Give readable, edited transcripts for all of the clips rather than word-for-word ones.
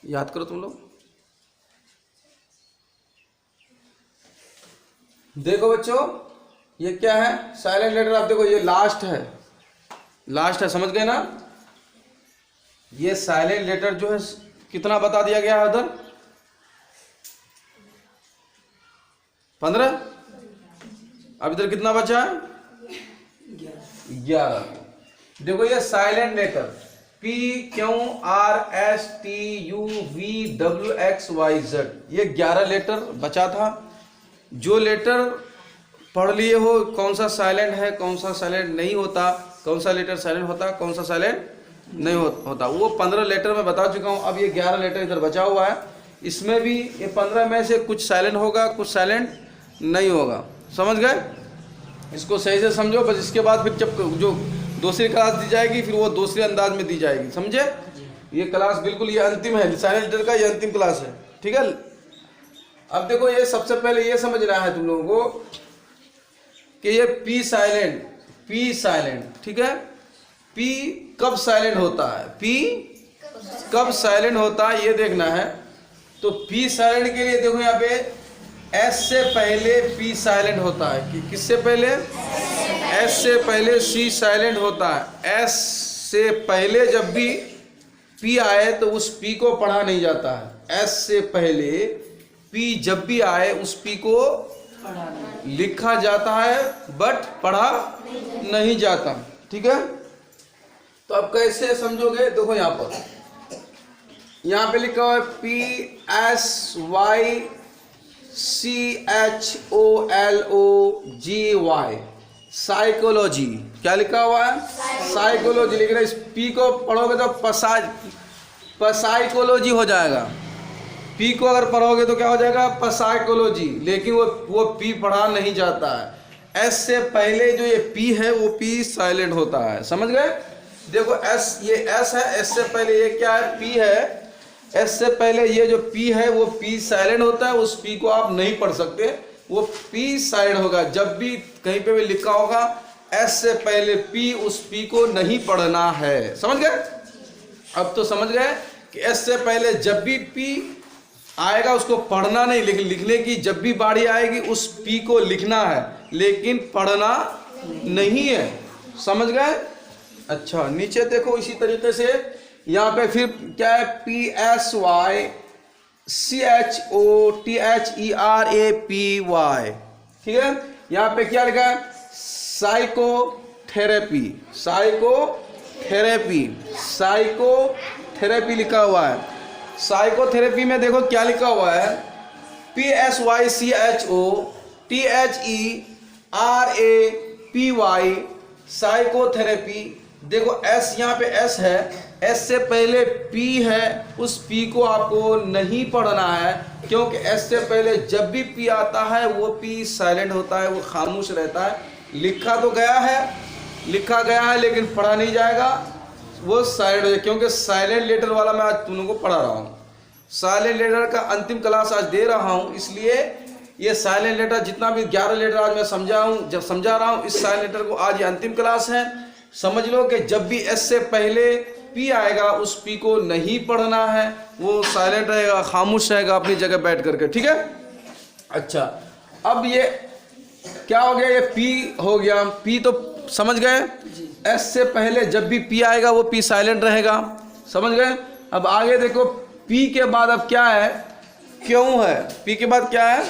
याद करो तुम लोग। देखो बच्चों, ये क्या है? Silent letter. आप देखो, ये लास्ट है, लास्ट है, समझ गए ना? ये साइलेंट लेटर जो है कितना बता दिया गया है उधर? 15। अब इधर कितना बचा है? 11। देखो ये साइलेंट लेटर PQRSTUVWXYZ, ये 11 लेटर बचा था। जो लेटर पढ़ लिए हो कौन सा साइलेंट है, कौन सा साइलेंट नहीं होता, कौन सा लेटर साइलेंट होता, कौन सा साइलेंट नहीं होता, वो 15 लेटर मैं बता चुका हूँ। अब ये 11 लेटर इधर बचा हुआ है। इसमें भी ये 15 में से कुछ साइलेंट होगा, कुछ साइलेंट नहीं होगा। समझ गए? इसको सही से समझो। बस इसके बाद फिर जब जो दूसरी क्लास दी जाएगी फिर वो दूसरे अंदाज में दी जाएगी, समझे? ये क्लास बिल्कुल ये अंतिम है, साइलेंट लेटर का ये अंतिम क्लास है, ठीक है? अब देखो, ये सबसे पहले ये समझना है तुम लोगों को कि ये पी साइलेंट, ठीक है? पी कब साइलेंट होता है, पी कब साइलेंट होता है ये देखना है। तो पी साइलेंट के लिए देखो यहाँ पे एस से पहले पी साइलेंट होता है कि किससे पहले? एस से पहले सी साइलेंट होता है। एस से पहले जब भी पी आए तो उस पी को पढ़ा नहीं जाता है। एस से पहले पी जब भी आए उस पी को लिखा जाता है बट पढ़ा नहीं जाता, ठीक है? तो अब कैसे समझोगे? देखो यहाँ पे लिखा हुआ है PSYCHOLOGY, साइकोलॉजी। क्या लिखा हुआ है? साइकोलॉजी लिख रहे हैं। इस पी को पढ़ोगे तो पसाइकोलॉजी हो जाएगा। पी को अगर पढ़ोगे तो क्या हो जाएगा? पसाइकोलॉजी। लेकिन वो पी पढ़ा नहीं जाता है। एस से पहले जो ये पी है वो पी साइलेंट होता है, समझ गए? देखो एस, ये एस है, एस से पहले ये क्या है? पी है। एस से पहले ये जो पी है वो पी साइलेंट होता है। उस पी को आप नहीं पढ़ सकते, वो पी साइलेंट होगा। जब भी कहीं पे भी लिखा होगा एस से पहले पी, उस पी को नहीं पढ़ना है, समझ गए? अब तो समझ गए कि एस से पहले जब भी पी आएगा उसको पढ़ना नहीं, लेकिन लिखने की जब भी बारी आएगी उस पी को लिखना है लेकिन पढ़ना नहीं है, समझ गए? अच्छा, नीचे देखो इसी तरीके से यहाँ पे फिर क्या है? PSYCHOTHERAPY, ठीक है? यहाँ पे क्या लिखा है? साइकोथेरेपी लिखा हुआ है। साइकोथेरेपी में देखो क्या लिखा हुआ है? PSYCHOTHERAPY, psychotherapy. देखो एस, यहाँ पे एस है, एस से पहले पी है, उस पी को आपको नहीं पढ़ना है क्योंकि एस से पहले जब भी पी आता है वो पी साइलेंट होता है, वो खामोश रहता है। लिखा गया है लेकिन पढ़ा नहीं जाएगा, वो साइलेंट हो जाए। क्योंकि साइलेंट लेटर वाला मैं आज तुम लोगों को पढ़ा रहा हूँ, साइलेंट लेटर का अंतिम क्लास आज दे रहा हूँ, इसलिए ये साइलेंट लेटर जितना भी 11 लेटर आज मैं समझा रहा हूँ, इस साइलेंट लेटर को आज ये अंतिम क्लास है। समझ लो कि जब भी एस से पहले पी आएगा उस पी को नहीं पढ़ना है, वो साइलेंट रहेगा, खामोश रहेगा अपनी जगह बैठ करके, ठीक है? अच्छा, अब ये क्या हो गया? ये पी हो गया। पी तो समझ गए? एस से पहले जब भी पी आएगा वो पी साइलेंट रहेगा, समझ गए? अब आगे देखो, पी के बाद अब क्या है? क्यों है। पी के बाद क्या है?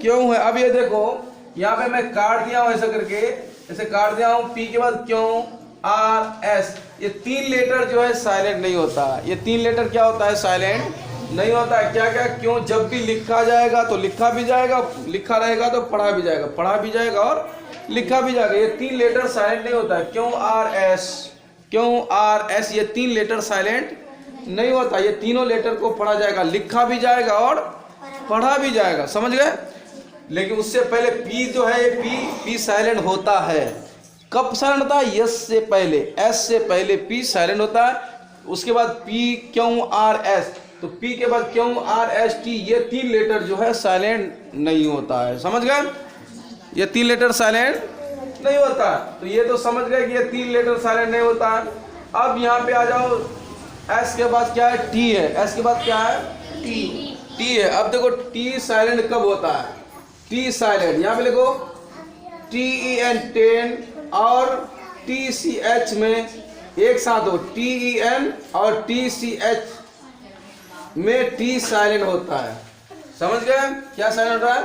क्यों है। अब ये देखो यहाँ पे मैं काट दिया हूँ, ऐसा करके ऐसे काट दिया हूँ। पी के बाद क्यों, आर एस, ये 3 लेटर जो है साइलेंट नहीं होता। ये 3 लेटर क्या होता है? साइलेंट नहीं होता है। क्या क्या? क्यों, जब भी लिखा जाएगा तो लिखा भी जाएगा, लिखा रहेगा तो पढ़ा भी जाएगा, पढ़ा भी जाएगा और लिखा भी जाएगा। ये 3 लेटर साइलेंट नहीं होता है। क्यों, आर एस, ये 3 लेटर साइलेंट नहीं होता। ये तीनों लेटर को पढ़ा जाएगा, लिखा भी जाएगा और पढ़ा भी जाएगा, समझ गए? लेकिन उससे पहले पी जो है, पी साइलेंट होता है। कब साइलेंट होता है? यस से पहले, एस से पहले पी साइलेंट होता है। उसके बाद पी क्यों आर एस, तो पी के बाद क्यों आर एस टी, ये 3 लेटर जो है साइलेंट नहीं होता है, समझ गए? ये 3 लेटर साइलेंट नहीं होता है। तो ये तो समझ गए कि ये 3 लेटर साइलेंट नहीं होता है। अब यहाँ पे आ जाओ, एस के बाद क्या है, टी है, एस के बाद क्या है, टी है। अब देखो टी साइलेंट कब होता है, टी साइलेंट यहाँ पे लिखो TEN 10 और TCH में एक साथ हो, TEN और TCH में टी साइलेंट होता है। समझ गए क्या साइलेंट होता है,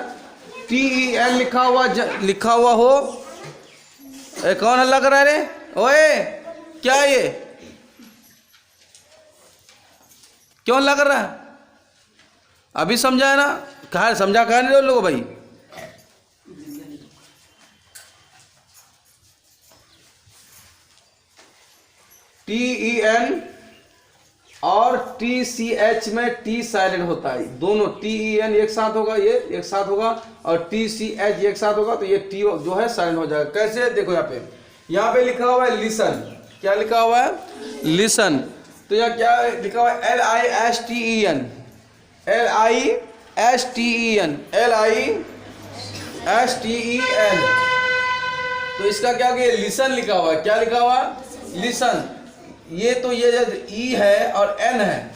TEN लिखा हुआ हो। कौन हल्ला कर रहा है रे, ओए क्या है ये, क्यों हल्ला कर रहा है, अभी समझा है ना, कहा समझा, कहा नहीं लोगों भाई। TEN और TCH में टी साइलेंट होता है, दोनों TEN एक साथ होगा, ये एक साथ होगा, और TCH एक साथ होगा, तो ये टी जो है साइलेंट हो जाएगा। कैसे, देखो यहाँ पे लिखा हुआ है लिसन, क्या लिखा हुआ है, लिसन। तो यहाँ क्या लिखा हुआ है, LISTEN, LISTEN। तो इसका क्या लिसन लिखा हुआ है, क्या लिखा हुआ है, लिसन। ये तो ये ई है और एन है,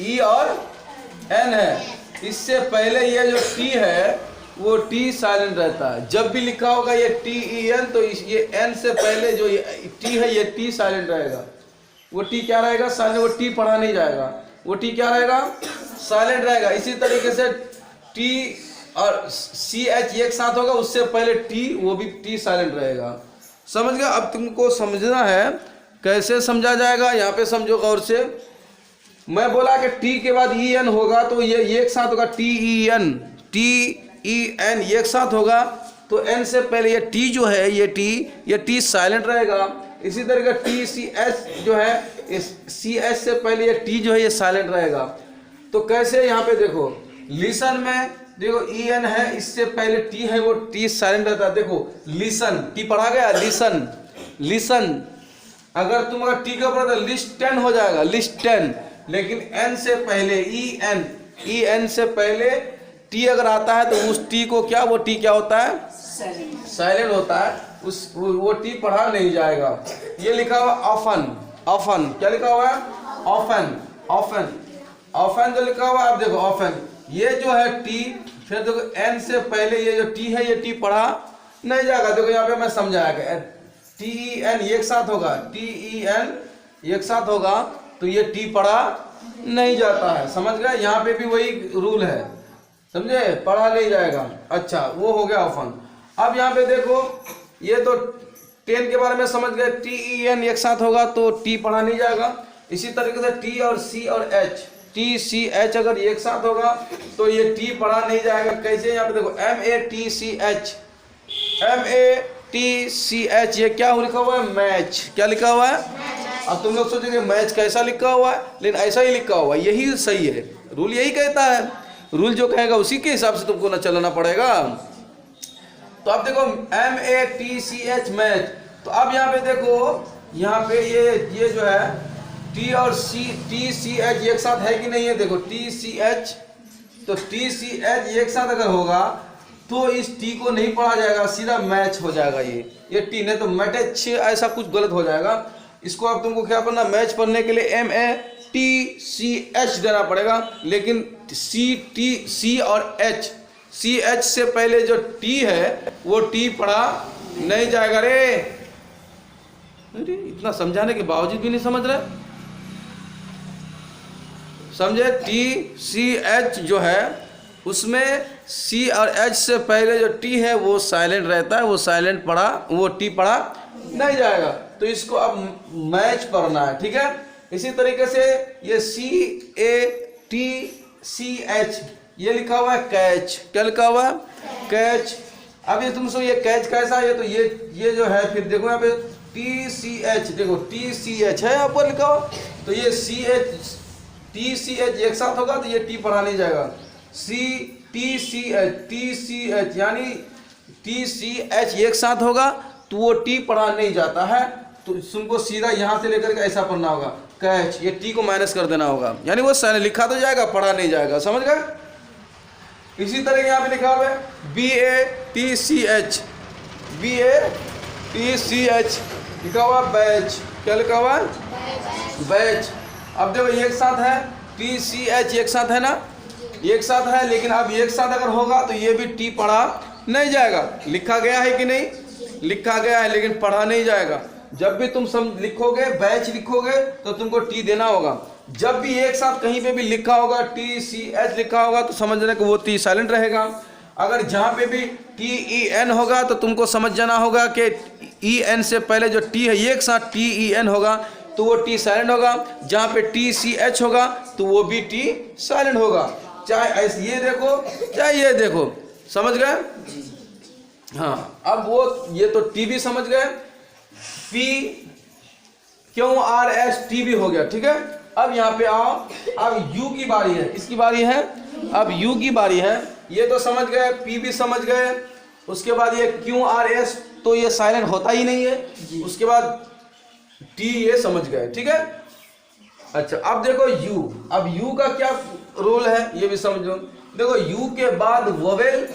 ई और एन है, इससे पहले ये जो टी है वो टी साइलेंट रहता है। जब भी लिखा होगा ये TEN तो ये एन से पहले जो ये टी है ये टी साइलेंट रहेगा, वो टी क्या रहेगा, साइलेंट, वो टी पढ़ा नहीं जाएगा, वो टी क्या रहेगा, साइलेंट रहेगा। इसी तरीके से टी और CH एक साथ होगा, उससे पहले टी, वो भी टी साइलेंट रहेगा। समझ गया। अब तुमको समझना है कैसे समझा जाएगा, यहाँ पे समझो गौर से। मैं बोला कि टी के बाद EN होगा तो ये एक साथ होगा, TEN एक साथ होगा, तो एन से पहले ये टी जो है, ये टी साइलेंट रहेगा। इसी तरीके TCH जो है, इस CH से पहले ये टी जो है ये साइलेंट रहेगा। तो कैसे, यहाँ पे देखो लिसन में देखो EN है, इससे पहले टी है, वो टी साइलेंट रहता है। देखो लिसन, टी पढ़ा गया, लिसन, लिसन। अगर तुम अगर टी के ऊपर तो लिस्टन हो जाएगा, लिस्टन। लेकिन एन से पहले EN से पहले टी अगर आता है तो उस टी को क्या, वो टी क्या होता है, साइलेंट होता है, वो टी पढ़ा नहीं जाएगा। ये लिखा हुआ ऑफन, ऑफन, क्या लिखा हुआ है, ऑफन, ऑफन, ऑफन जो लिखा हुआ है, आप देखो ऑफन, ये जो है टी, फिर देखो एन से पहले ये जो टी है ये टी पढ़ा नहीं जाएगा। देखो यहाँ पे मैं समझाया, TEN एक साथ होगा, TEN एक साथ होगा तो ये टी पढ़ा नहीं जाता है। समझ गए, यहाँ पे भी वही रूल है, समझे, पढ़ा नहीं जाएगा। अच्छा, वो हो गया ऑफन। अब यहाँ पे देखो, ये तो 10 के बारे में समझ गए, TEN एक साथ होगा तो टी पढ़ा नहीं जाएगा। इसी तरीके से टी और C और H, TCH अगर एक साथ होगा तो ये टी पढ़ा नहीं जाएगा। कैसे, यहाँ पे देखो MATCH, ये क्या लिखा हुआ है, मैच, क्या लिखा हुआ है। अब तुम लोग सोचोगे मैच कैसा लिखा हुआ है, लेकिन ऐसा ही लिखा हुआ है, यही सही है, रूल यही कहता है, रूल जो कहेगा उसी के हिसाब से तुमको ना चलना पड़ेगा। तो अब देखो MATCH मैच। तो अब यहाँ पे देखो, यहाँ पे ये जो है टी और TCH एक साथ है कि नहीं है, देखो TCH, तो TCH एक साथ अगर होगा तो इस टी को नहीं पढ़ा जाएगा, सीधा मैच हो जाएगा। ये टी नहीं तो मैच, ऐसा कुछ गलत हो जाएगा। इसको अब तुमको क्या पढ़ना, मैच पढ़ने के लिए MATCH देना पड़ेगा, लेकिन C और CH से पहले जो टी है वो टी पढ़ा नहीं जाएगा। रे इतना समझाने के बावजूद भी नहीं समझ रहे, समझे। TCH जो है उसमें C और H से पहले जो टी है वो साइलेंट रहता है, वो साइलेंट पढ़ा, वो टी पढ़ा नहीं जाएगा। तो इसको अब मैच पढ़ना है, ठीक है। इसी तरीके से ये CATCH, ये लिखा हुआ है कैच, क्या लिखा हुआ है, कैच। अब ये तुमसे ये कैच कैसा है, तो ये जो है, फिर देखो यहाँ पे TCH, देखो TCH है यहाँ पर लिखा हुआ, तो ये TCH एक साथ होगा तो ये टी पढ़ा नहीं जाएगा। TCH यानी TCH एक साथ होगा तो वो टी पढ़ा नहीं जाता है, तो तुमको सीधा यहाँ से लेकर के ऐसा पढ़ना होगा, कैच, ये टी को माइनस कर देना होगा, यानी वो लिखा तो जाएगा, पढ़ा नहीं जाएगा। समझ गए। इसी तरह यहाँ पे लिखा हुआ है BATCH, लिखा हुआ बैच, क्या लिखा हुआ है, बैच। अब देखो एक साथ है टी सी एच, एक साथ है ना, एक साथ है, लेकिन अब एक साथ अगर होगा तो ये भी टी पढ़ा नहीं जाएगा। लिखा गया है कि नहीं, लिखा गया है लेकिन पढ़ा नहीं जाएगा। जब भी तुम लिखोगे बैच लिखोगे तो तुमको टी देना होगा। जब भी एक साथ कहीं पे भी लिखा होगा टी सी एच लिखा होगा तो समझ लेना कि वो टी साइलेंट रहेगा। अगर जहाँ पे भी टी ई एन होगा तो तुमको समझ जाना होगा कि ई एन से पहले जो टी है एक साथ टी ई एन होगा तो वो टी साइलेंट होगा। जहाँ पे टी सी एच होगा तो वो भी टी साइलेंट होगा। चाहे ऐसे ये देखो चाहे ये देखो, समझ गए? हाँ, अब वो ये तो टी भी समझ गए, P Q R S T भी हो गया, ठीक है। अब यहाँ पे आओ, अब यू की बारी है। किसकी बारी है? अब यू की बारी है। ये तो समझ गए, पी भी समझ गए, उसके बाद ये क्यू आर एस तो ये साइलेंट होता ही नहीं है, उसके बाद टी ये समझ गए, ठीक है। अच्छा, अब देखो यू, अब यू का क्या रोल है ये भी समझो। देखो यू के बाद वोवेल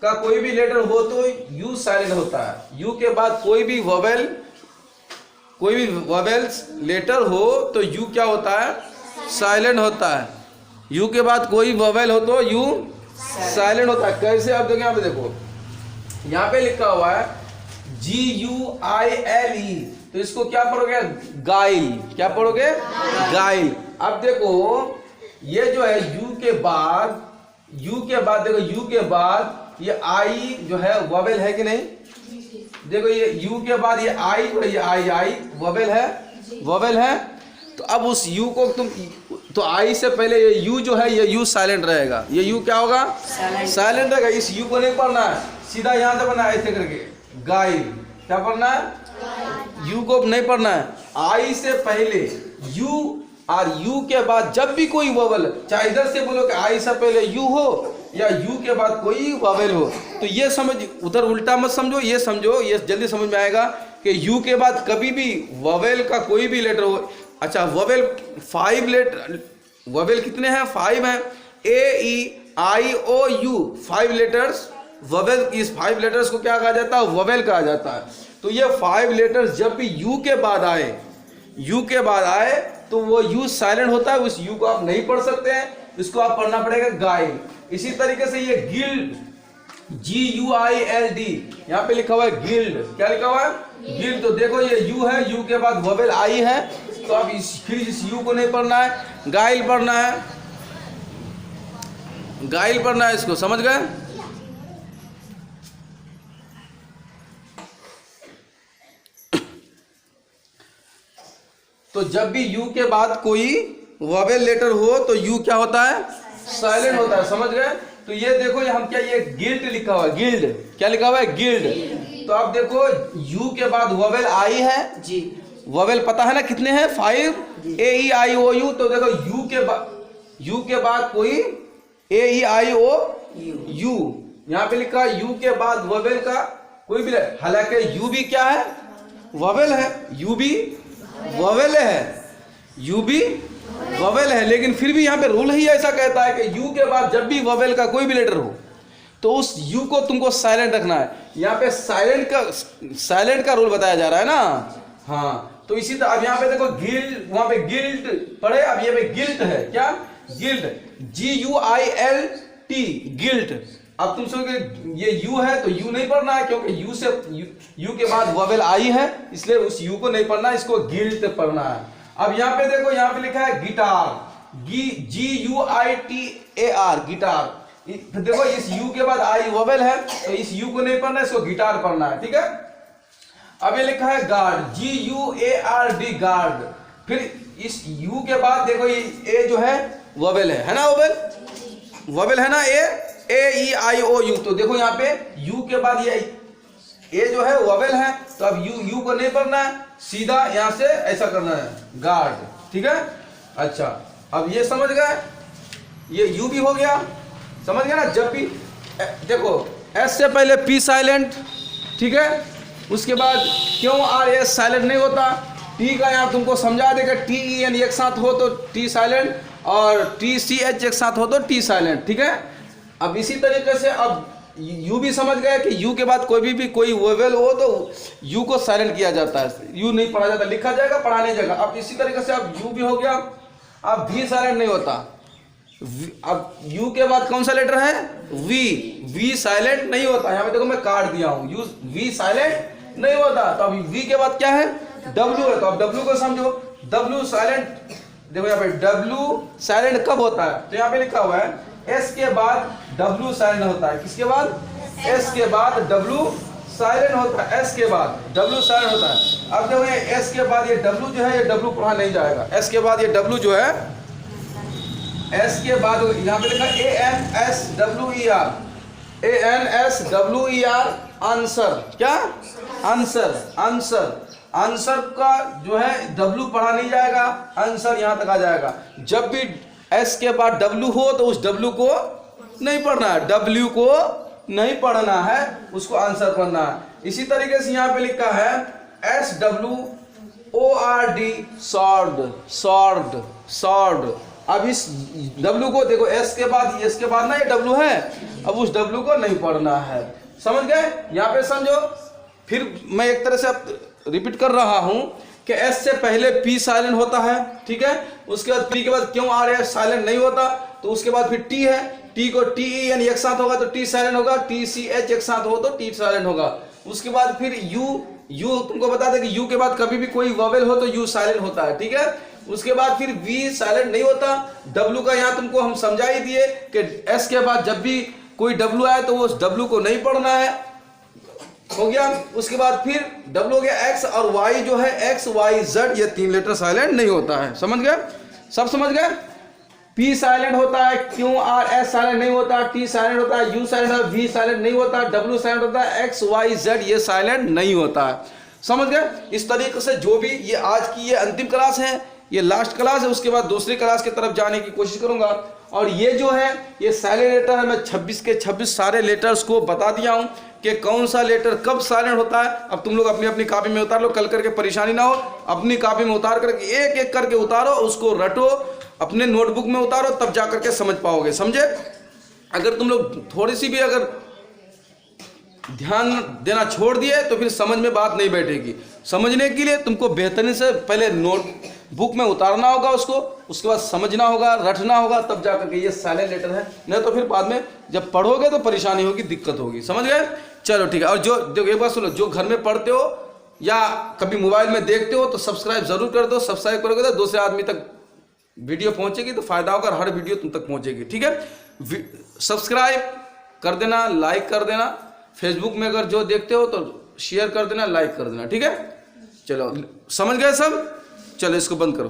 का कोई भी लेटर हो तो यू साइलेंट होता है। यू के बाद कोई भी वोवेल्स लेटर हो तो यू क्या होता है? साइलेंट होता है। यू के बाद कोई वोवेल हो तो यू साइलेंट होता है। कैसे? अब देखो यहाँ पे, देखो यहाँ पे लिखा हुआ है GUILE, तो इसको क्या पढ़ोगे? गाइल। क्या पढ़ोगे? गाइल। अब देखो ये जो है यू के बाद देखो यू के बाद ये आई जो है वोवेल है कि नहीं? देखो ये यू के बाद ये आई जो है, ये आई वोवेल है। तो अब उस यू को तुम, तो आई से पहले ये यू जो है ये यू साइलेंट रहेगा। ये यू क्या होगा? साइलेंट रहेगा। इस यू को नहीं पढ़ना है, सीधा यहां से पढ़ना है ऐसे करके, गाइल। क्या पढ़ना है? यू को नहीं पढ़ना है। आई से पहले यू और यू के बाद जब भी कोई वोवेल, चाहे इधर से बोलो कि आई से पहले यू हो या यू के बाद कोई वोवेल हो, तो ये समझ, उधर उल्टा मत समझो, ये समझो, ये जल्दी समझ में आएगा कि यू के बाद कभी भी वोवेल का कोई भी लेटर हो। अच्छा, वोवेल 5 लेटर, वोवेल कितने हैं? 5 हैं। ए ई आई ओ यू 5 लेटर्स वोवेल। इस 5 लेटर्स को क्या कहा जाता है? वोवेल कहा जाता है। तो ये 5 लेटर्स जब भी यू के बाद आए तो वो यू साइलेंट होता है। उस यू को आप नहीं पढ़ सकते हैं, इसको आप पढ़ना पड़ेगा गाइल। इसी तरीके से ये गिल्ड, GUILD, यहाँ पे लिखा हुआ है गिल्ड। क्या लिखा हुआ है? गिल्ड। तो देखो ये यू है, यू के बाद वोवेल आई है, तो अब फिर इस यू को नहीं पढ़ना है, गाइल पढ़ना है, गाइल पढ़ना है। इसको समझ गए? तो जब भी यू के बाद कोई वोवेल लेटर हो तो यू क्या होता है? साइलेंट होता है। समझ गए? तो ये देखो हम क्या, ये गिल्ड लिखा हुआ है, गिल्ड। क्या लिखा हुआ है? गिल्ड। तो अब देखो यू के बाद वोवेल आई है जी, वोवेल पता है ना कितने हैं? 5, AEIOU। तो देखो यू के बाद कोई AEIOU, यहाँ पे लिखा है यू के बाद वोवेल का कोई भी, हालांकि यू भी क्या है? वोवेल है। यू भी वोवेल है, यू भी वोवेल है, लेकिन फिर भी यहाँ पे रूल ही ऐसा कहता है कि यू के बाद जब भी वोवेल का कोई भी लेटर हो तो उस यू को तुमको साइलेंट रखना है। यहाँ पे साइलेंट का रूल बताया जा रहा है ना। हाँ, तो इसी तरह अब यहाँ पे देखो गिल्ड, वहां पे गिल्ट पढ़े, अब ये पे गिल्ट है। क्या? Guilt, GUILT, guilt. अब तुम सोचोगे ये यू है तो यू नहीं पढ़ना है, क्योंकि यू के बाद वोवेल आई है, इसलिए उस यू को नहीं पढ़ना, इसको गिल्ट पढ़ना है। अब यहाँ पे देखो, यहाँ पे लिखा है गिटार, GUITAR, गिटार। देखो इस यू के बाद आई वोवेल है, तो इस यू को नहीं पढ़ना, इसको गिटार पढ़ना है, ठीक है। अब ये लिखा है गार्ड, GUARD, गार्ड। फिर इस यू के बाद देखो ये ए जो है वोवेल है ना, वोवेल है ना, AEIOU। तो देखो यहाँ पे यू के बाद ये ए जो है वोवेल है, तो अब यू को नहीं पढ़ना है, सीधा यहाँ से ऐसा करना है, गार्ड, ठीक है। अच्छा, अब ये समझ गए, ये यू भी हो गया, समझ गए ना। जब भी देखो एस से पहले पी साइलेंट, ठीक है, उसके बाद QRS साइलेंट नहीं होता। टी का यहाँ तुमको समझा देगा, TEN एक साथ हो तो टी साइलेंट, और TCH एक साथ हो तो टी साइलेंट, ठीक है। अब इसी तरीके से अब यू भी समझ गए कि यू के बाद कोई वोवेल हो तो यू को साइलेंट किया जाता है, यू नहीं पढ़ा जाता, लिखा जाएगा, पढ़ा नहीं जाएगा। अब इसी तरीके से अब यू भी हो गया, अब वी साइलेंट नहीं होता। अब यू के बाद कौन सा लेटर है? वी। वी साइलेंट नहीं होता। यहाँ पे देखो मैं काट दिया हूं, यू वी साइलेंट नहीं होता। तो अभी वी के बाद क्या है? डब्ल्यू है। तो अब डब्ल्यू को समझो, डब्ल्यू साइलेंट। देखो यहाँ पे डब्ल्यू साइलेंट कब होता है? तो यहाँ पे लिखा हुआ है एस के बाद डब्ल्यू साइलेंट होता है। किसके बाद? एस के बाद डब्ल्यू साइलेंट होता है। एस के बाद डब्ल्यू साइलेंट होता है। अब देखो ये एस के बाद ये डब्ल्यू जो है, ये डब्ल्यू पढ़ा नहीं जाएगा। एस के बाद ये डब्ल्यू जो है, एस के बाद यहाँ पे लिखा A N S W E R, A N S W E R, answer. क्या? आंसर। आंसर। आंसर का जो है डब्ल्यू पढ़ा नहीं जाएगा, आंसर यहां तक आ जाएगा। जब भी एस के बाद डब्ल्यू हो तो उस डब्ल्यू को नहीं पढ़ना है, डब्ल्यू को नहीं पढ़ना है, उसको आंसर पढ़ना है। इसी तरीके से यहां पे लिखा है S W O R D, sword. Sword. Sword. अब इस डब्ल्यू को देखो, एस के बाद ना ये डब्ल्यू है, अब उस डब्ल्यू को नहीं पढ़ना है। समझ गए? यहाँ पे समझो। फिर मैं एक तरह से रिपीट कर रहा हूं कि एस से पहले पी साइलेंट होता है, ठीक है। उसके बाद पी के बाद क्यों आर एस साइलेंट नहीं होता, तो उसके बाद फिर टी है, टी को टी ई यानी एक साथ होगा तो टी साइलेंट होगा, टी सी एच एक साथ हो तो टी साइलेंट होगा। उसके बाद फिर यू तुमको बता दें कि यू के बाद कभी भी कोई वोवेल हो तो यू साइलेंट होता है, ठीक है। उसके बाद फिर वी साइलेंट नहीं होता। डब्ल्यू का यहाँ तुमको हम समझा ही दिए कि एस के बाद जब भी कोई डब्ल्यू आए तो वो उस डब्ल्यू को नहीं पढ़ना है, हो गया। उसके बाद फिर डब्ल्यू हो गया। एक्स और वाई जो है, एक्स वाई जेड, ये तीन लेटर साइलेंट नहीं होता है। समझ गए? सब समझ गए? पी साइलेंट होता है, क्यू आर एस साइलेंट नहीं होता, टी साइलेंट होता है, यू साइलेंट होता है, वी साइलेंट नहीं होता, डब्ल्यू साइलेंट होता है, एक्स वाई जेड ये साइलेंट नहीं होता है। समझ गए? इस तरीके से जो भी ये आज की ये अंतिम क्लास है, ये लास्ट क्लास है, उसके बाद दूसरी क्लास की तरफ जाने की कोशिश करूंगा। और ये जो है ये साइलेंट लेटर है, मैं 26 के 26 सारे लेटर्स को बता दिया हूं कि कौन सा लेटर कब साइलेंट होता है। अब तुम लोग अपनी अपनी कॉपी में उतार लो, कल करके परेशानी ना हो। अपनी कॉपी में उतार करके एक एक करके उतारो, उसको रटो, अपने नोटबुक में उतारो, तब जा करके समझ पाओगे। समझे? अगर तुम लोग थोड़ी सी भी अगर ध्यान देना छोड़ दिए तो फिर समझ में बात नहीं बैठेगी। समझने के लिए तुमको बेहतरीन से पहले नोट बुक में उतारना होगा उसको, उसके बाद समझना होगा, रटना होगा, तब जाकर के ये साइलेंट लेटर है। नहीं तो फिर बाद में जब पढ़ोगे तो परेशानी होगी, दिक्कत होगी। समझ गए? चलो ठीक है। और जो एक बात सुनो, जो घर में पढ़ते हो या कभी मोबाइल में देखते हो तो सब्सक्राइब जरूर कर दो। सब्सक्राइब करोगे तो दूसरे आदमी तक वीडियो पहुंचेगी तो फायदा होगा, हर वीडियो तुम तक पहुंचेगी, ठीक है। सब्सक्राइब कर देना, लाइक कर देना। फेसबुक में अगर जो देखते हो तो शेयर कर देना, लाइक कर देना, ठीक है। चलो समझ गए सब? चलो इसको बंद करो।